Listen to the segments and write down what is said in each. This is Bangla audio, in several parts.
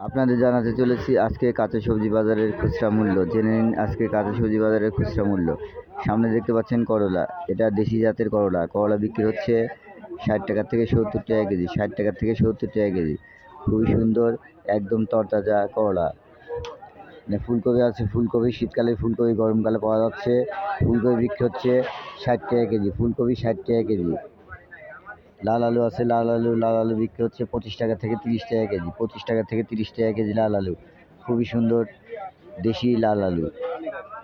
আপনাদের জানাতে চলেছি আজকে কাঁচা সবজি বাজারের খুচরা মূল্য। জেনে নিন আজকে কাঁচা সবজি বাজারের খুচরা মূল্য। সামনে দেখতে পাচ্ছেন করলা, এটা দেশি জাতের করলা। করলা বিক্রি হচ্ছে 60 টাকা থেকে 70 টাকা কেজি, 60 টাকা থেকে 70 টাকা কেজি। খুবই সুন্দর, একদম তরতাজা করলা। ফুলকপি আছে, ফুলকপি শীতকালে, ফুলকপি গরমকালে পাওয়া যাচ্ছে। ফুলকপি বিক্রি হচ্ছে 60 টাকা কেজি, ফুলকপি 60 টাকা কেজি। লাল আলু আছে, লাল আলু বিক্রি হচ্ছে 25 টাকা থেকে 30 টাকা কেজি, 25 টাকা থেকে 30 টাকা কেজি লাল আলু। খুবই সুন্দর দেশি লাল আলু।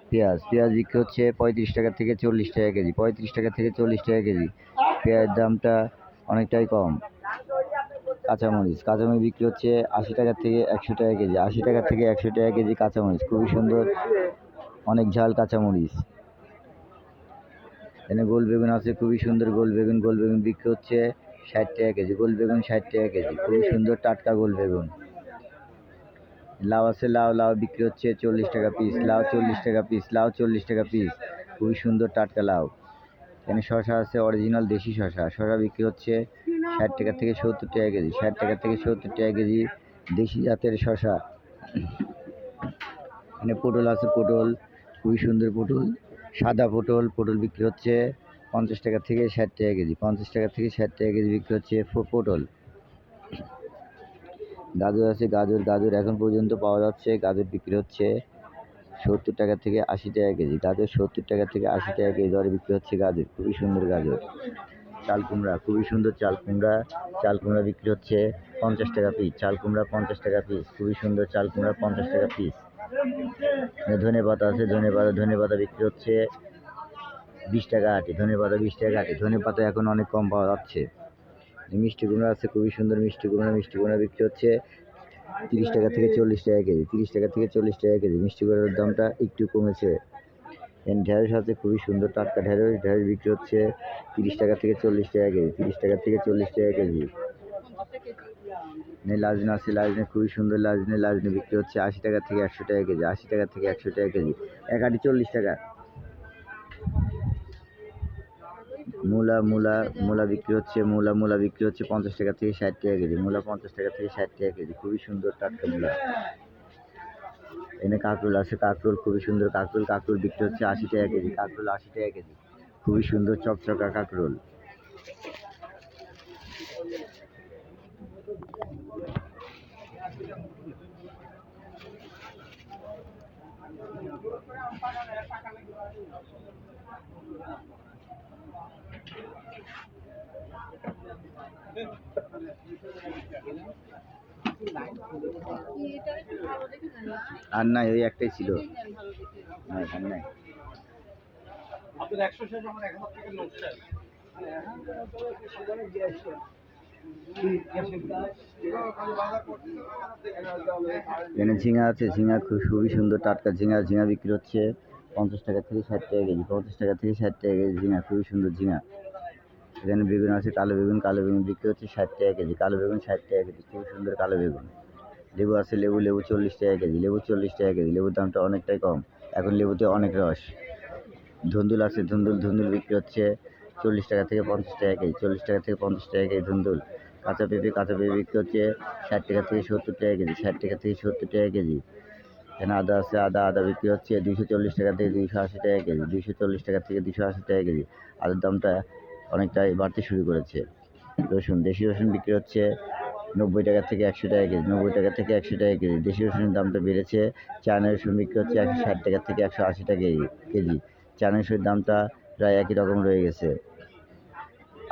পেঁয়াজ বিক্রি হচ্ছে 35 টাকা থেকে 40 টাকা কেজি, 35 টাকা থেকে 40 টাকা কেজি। পেঁয়াজের দামটা অনেকটাই কম। কাঁচামরিচ বিক্রি হচ্ছে 80 টাকা থেকে 100 টাকা কেজি, 80 টাকা থেকে 100 টাকা কেজি কাঁচামরিচ। খুবই সুন্দর, অনেক ঝাল কাঁচামরিচ। এখানে গোল বেগুন আছে, খুবই সুন্দর গোল বেগুন বিক্রি হচ্ছে 60 টাকা কেজি, গোল বেগুন 60 টাকা কেজি। খুবই সুন্দর টাটকা গোল বেগুন। লাউ আছে, লাউ বিক্রি হচ্ছে 40 টাকা পিস, লাউ 40 টাকা পিস, লাউ 40 টাকা পিস। খুবই সুন্দর টাটকা লাউ। এখানে শশা আছে, অরিজিনাল দেশি শশা বিক্রি হচ্ছে 60 টাকা থেকে 70 টাকা কেজি, 60 টাকা থেকে 70 টাকা কেজি দেশি জাতের শশা। এখানে পটল আছে, পটল খুবই সুন্দর পটল, সাদা পটল বিক্রি হচ্ছে 50 টাকা থেকে 60 টাকা কেজি, 50 টাকা থেকে 60 টাকা কেজি বিক্রি হচ্ছে পটল। গাজর আছে, গাজর এখন পর্যন্ত পাওয়া যাচ্ছে। গাজর বিক্রি হচ্ছে 70 টাকা থেকে 80 টাকা কেজি, গাজর 70 টাকা থেকে 80 টাকা কেজি দরে বিক্রি হচ্ছে গাজর। খুবই সুন্দর গাজর। চাল কুমড়া, খুবই সুন্দর চাল কুমড়া বিক্রি হচ্ছে 50 টাকা পিস, চাল কুমড়া 50 টাকা পিস। খুবই সুন্দর চাল কুমড়া 50 টাকা পিস। ধনে পাতা আছে, ধনে পাতা বিক্রি হচ্ছে 20 টাকা আটি, ধনে পাতা 20 টাকা আটি। ধনে পাতা এখন অনেক কম পাওয়া যাচ্ছে। মিষ্টি কুমড়া আছে, খুবই সুন্দর মিষ্টি কুমড়া বিক্রি হচ্ছে 30 টাকা থেকে 40 টাকা কেজি, 30 টাকা থেকে 40 টাকা কেজি। মিষ্টি কুমড়ার দামটা একটু কমেছে। ঢেঁড়স আছে, খুবই সুন্দর টাটকা ঢেঁড়স বিক্রি হচ্ছে 30 টাকা থেকে 40 টাকা কেজি, 30 টাকা থেকে 40 টাকা কেজি। লাজনা আছে, খুবই সুন্দর লাজনে বিক্রি হচ্ছে 80 টাকা থেকে 100 টাকা কেজি, 80 টাকা থেকে 100 টাকা কেজি। এক আটি 40 টাকা। মূলা বিক্রি হচ্ছে 50 টাকা থেকে 60 টাকা কেজি, মূলা 50 টাকা থেকে 60 টাকা কেজি। খুবই সুন্দর টাটকা মূলা। এখানে কাঁকরোল আছে, খুবই সুন্দর কাঁকরোল বিক্রি হচ্ছে 80 টাকা কেজি, 80 টাকা কেজি। খুবই সুন্দর চকচকা কাঁকরোল। আর নাই, ওই একটাই ছিল। আর নাই। এখানে ঝিঙা আছে, খুবই সুন্দর টাটকা ঝিঙা বিক্রি হচ্ছে 50 টাকা থেকে 60 টাকা কেজি, 50 টাকা থেকে 60 টাকা কেজি ঝিঙা। খুবই সুন্দর ঝিঙা। এখানে বেগুন আছে, কালো বেগুন বিক্রি হচ্ছে 60 টাকা কেজি, কালো বেগুন 60 টাকা কেজি। খুবই সুন্দর কালো বেগুন। লেবু আছে, লেবু 40 টাকা কেজি, লেবু 40 টাকা কেজি। লেবুর দামটা অনেকটাই কম, এখন লেবুতে অনেক রস। ধুন্দুল আছে, ধুন্দুল বিক্রি হচ্ছে 40 টাকা থেকে 50 টাকা কেজি, 40 টাকা থেকে 50 টাকা কেজি ধুন্দুল। কাঁচা পেঁপে বিক্রি হচ্ছে 60 টাকা থেকে 70 টাকা কেজি, 60 টাকা থেকে 70 টাকা কেজি। এখানে আদা আছে, আদা বিক্রি হচ্ছে 240 টাকা থেকে 280 টাকা কেজি, 240 টাকা থেকে 280 টাকা কেজি। আদার দামটা অনেকটাই বাড়তে শুরু করেছে। দেশি রসুন বিক্রি হচ্ছে 90 টাকা থেকে 100 টাকা কেজি, 90 টাকা থেকে 100 টাকা কেজি। দেশি রসুনের দামটা বেড়েছে। চায়না রসুন বিক্রি হচ্ছে 160 টাকা থেকে 180 টাকা কেজি। চায়না রসুনের দামটা প্রায় একই রকম রয়ে গেছে।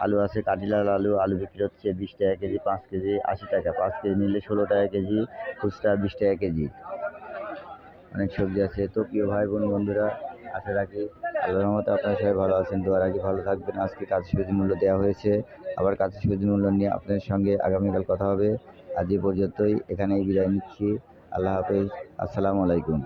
আলু আছে, কাঠিলাল আলু বিক্রি হচ্ছে 20 টাকা কেজি, 5 কেজি 80 টাকা, 5 কেজি নিলে 16 টাকা কেজি, খুচরা 20 টাকা কেজি। অনেক সবজি আছে। তো প্রিয় ভাই বন্ধুরা, আশা রাখি আল্লাহর রহমতে আপনারা সবাই ভালো আছেন। দোয়া রাখি ভালো থাকবেন। আজকে কাঁচা সবজির মূল্য দেওয়া হয়েছে, আবার কাঁচা সবজির মূল্য নিয়ে আপনাদের সঙ্গে আগামীকাল কথা হবে। আজ এই পর্যন্তই, এখানেই বিদায় নিচ্ছি। আল্লাহ হাফেজ, আসসালামু আলাইকুম।